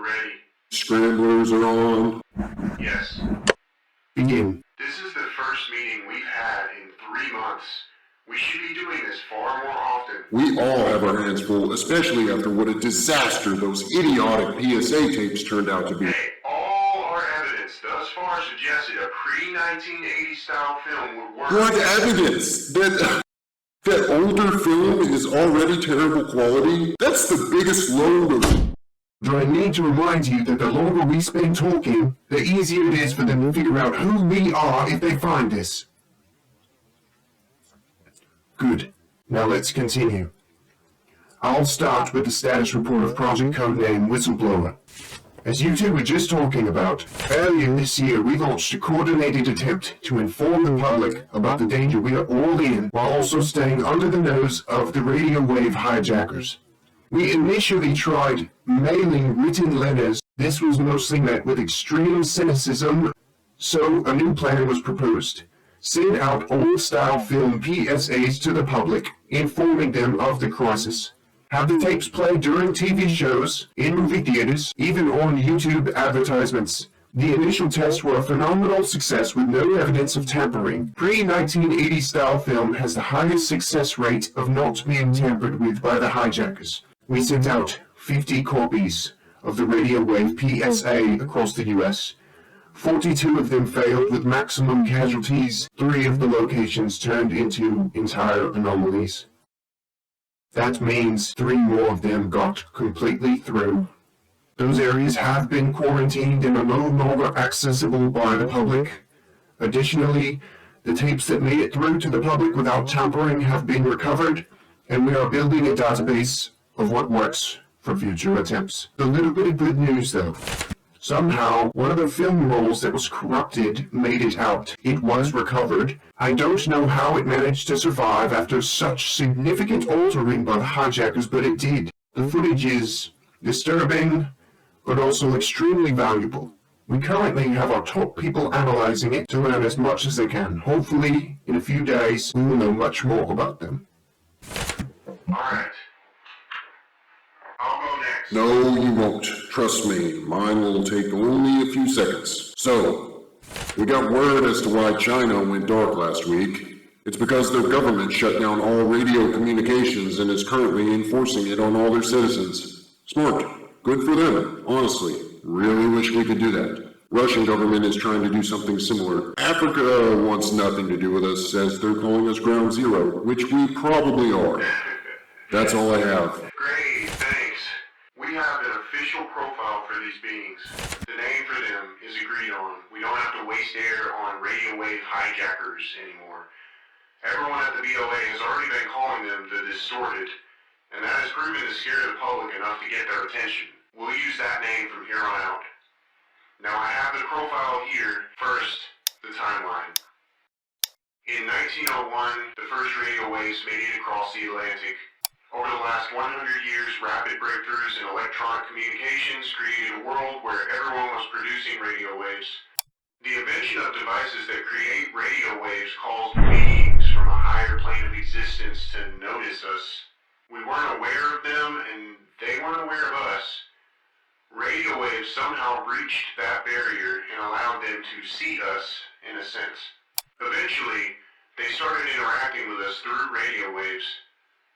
Ready. Scramblers are on. Yes. Begin. This is the first meeting we've had in 3 months. We should be doing this far more often. We all have our hands full, especially after what a disaster those idiotic PSA tapes turned out to be. Hey, all our evidence thus far suggested a pre-1980 style film would work. What evidence? That older film is already terrible quality? That's the biggest load of... Do I need to remind you that the longer we spend talking, the easier it is for them to figure out who we are if they find us? Good. Now let's continue. I'll start with the status report of Project Codename Whistleblower. As you two were just talking about, earlier this year we launched a coordinated attempt to inform the public about the danger we are all in while also staying under the nose of the radio wave hijackers. We initially tried mailing written letters. This was mostly met with extreme cynicism, so a new plan was proposed. Send out old-style film PSAs to the public, informing them of the crisis. Have the tapes played during TV shows, in movie theaters, even on YouTube advertisements. The initial tests were a phenomenal success with no evidence of tampering. Pre-1980 style film has the highest success rate of not being tampered with by the hijackers. We sent out 50 copies of the radio wave PSA across the US. 42 of them failed with maximum casualties. 3 of the locations turned into entire anomalies. That means 3 more of them got completely through. Those areas have been quarantined and are no longer accessible by the public. Additionally, the tapes that made it through to the public without tampering have been recovered, and we are building a database of what works for future attempts. A little bit of good news though. Somehow, one of the film rolls that was corrupted made it out. It was recovered. I don't know how it managed to survive after such significant altering by the hijackers, but it did. The footage is disturbing, but also extremely valuable. We currently have our top people analyzing it to learn as much as they can. Hopefully, in a few days, we will know much more about them. Alright. I'll go next. No, you won't. Trust me, mine will take only a few seconds. So, we got word as to why China went dark last week. It's because their government shut down all radio communications and is currently enforcing it on all their citizens. Smart. Good for them, honestly. Really wish we could do that. Russian government is trying to do something similar. Africa wants nothing to do with us, says they're calling us Ground Zero, which we probably are. That's all I have. Great, thanks. We have an official profile for these beings. The name for them is agreed on. We don't have to waste air on radio wave hijackers anymore. Everyone at the BOA has already been calling them the Distorted, and that has proven to scare the public enough to get their attention. We'll use that name from here on out. Now I have the profile here. First, the timeline. In 1901, the first radio waves made it across the Atlantic. Over the last 100 years, rapid breakthroughs in electronic communications created a world where everyone was producing radio waves. The invention of devices that create radio waves caused beings from a higher plane of existence to notice us. We weren't aware of them, and they weren't aware of us. Radio waves somehow breached that barrier and allowed them to see us, in a sense. Eventually, they started interacting with us through radio waves.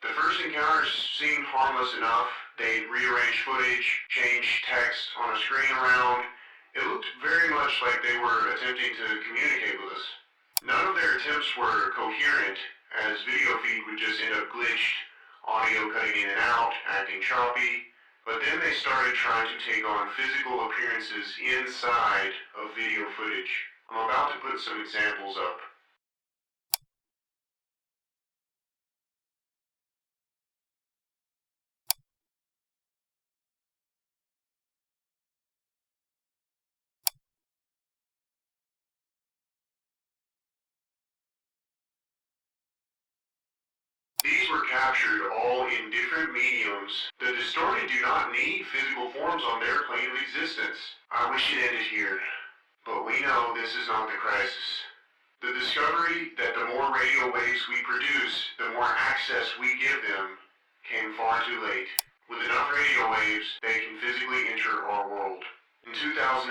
The first encounters seemed harmless enough. They'd rearrange footage, change text on a screen around. It looked very much like they were attempting to communicate with us. None of their attempts were coherent, as video feed would just end up glitched, audio cutting in and out, acting choppy. But then they started trying to take on physical appearances inside of video footage. I'm about to put some examples up. These were captured all in different mediums. The Distorted do not need physical forms on their plane of existence. I wish it ended here, but we know this is not the crisis. The discovery that the more radio waves we produce, the more access we give them, came far too late. With enough radio waves, they can physically enter our world. In 2007,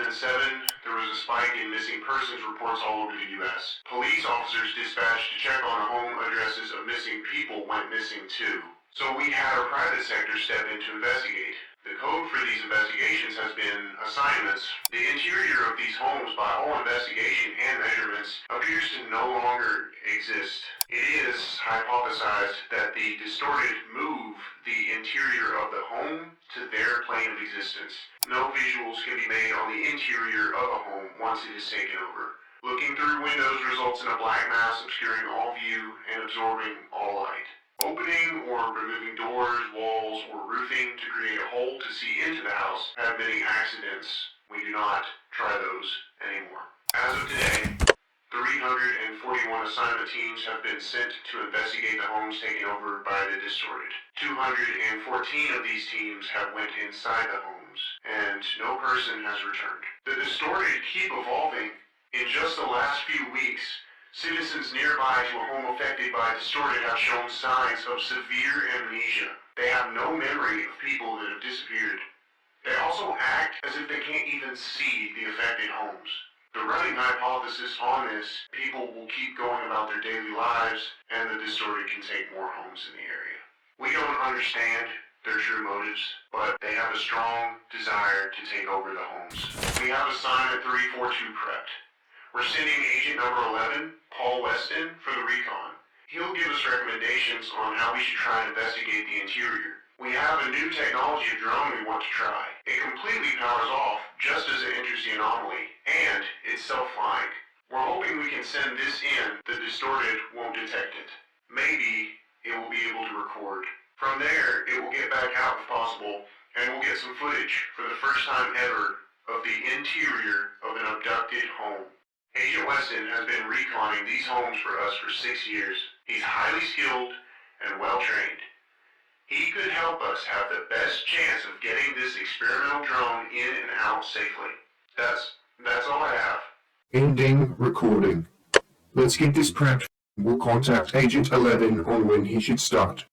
there was a spike in missing persons reports all over the U.S. Police officers dispatched to check on the home addresses of missing people went missing too. So we had our private sector step in to investigate. The code for these investigations has been assignments. The interior of these homes, by all investigation and measurements, appears to no longer exist. It is hypothesized that the distorted move the interior of the home to their plane of existence. No visuals can be made on the interior of a home once it is taken over. Looking through windows results in a black mass obscuring all view and absorbing all light. Opening or removing doors, walls, or roofing to create a hole to see into the house have many accidents. We do not try those anymore. As of today, 341 assignment teams have been sent to investigate the homes taken over by the distorted. 214 of these teams have went inside the homes, and no person has returned. The distorted keep evolving. In just the last few weeks, citizens nearby to a home affected by distorted have shown signs of severe amnesia. They have no memory of people that have disappeared. They also act as if they can't even see the affected homes. The running hypothesis on this, people will keep going about their daily lives, and the distorted can take more homes in the area. We don't understand their true motives, but they have a strong desire to take over the homes. We have assignment 342 prepped. We're sending agent number 11, Paul Weston, for the recon. He'll give us recommendations on how we should try and investigate the interior. We have a new technology of drone we want to try. It completely powers off just as it enters the anomaly, and it's self-flying. We're hoping we can send this in, the distorted won't detect it. Maybe it will be able to record. From there, it will get back out if possible, and we'll get some footage for the first time ever of the interior of an abducted home. Agent Weston has been reconning these homes for us for 6 years. He's highly skilled and well-trained. He could help us have the best chance of getting this experimental drone in and out safely. That's all I have. Ending recording. Let's get this prepped. We'll contact Agent 11 on when he should start.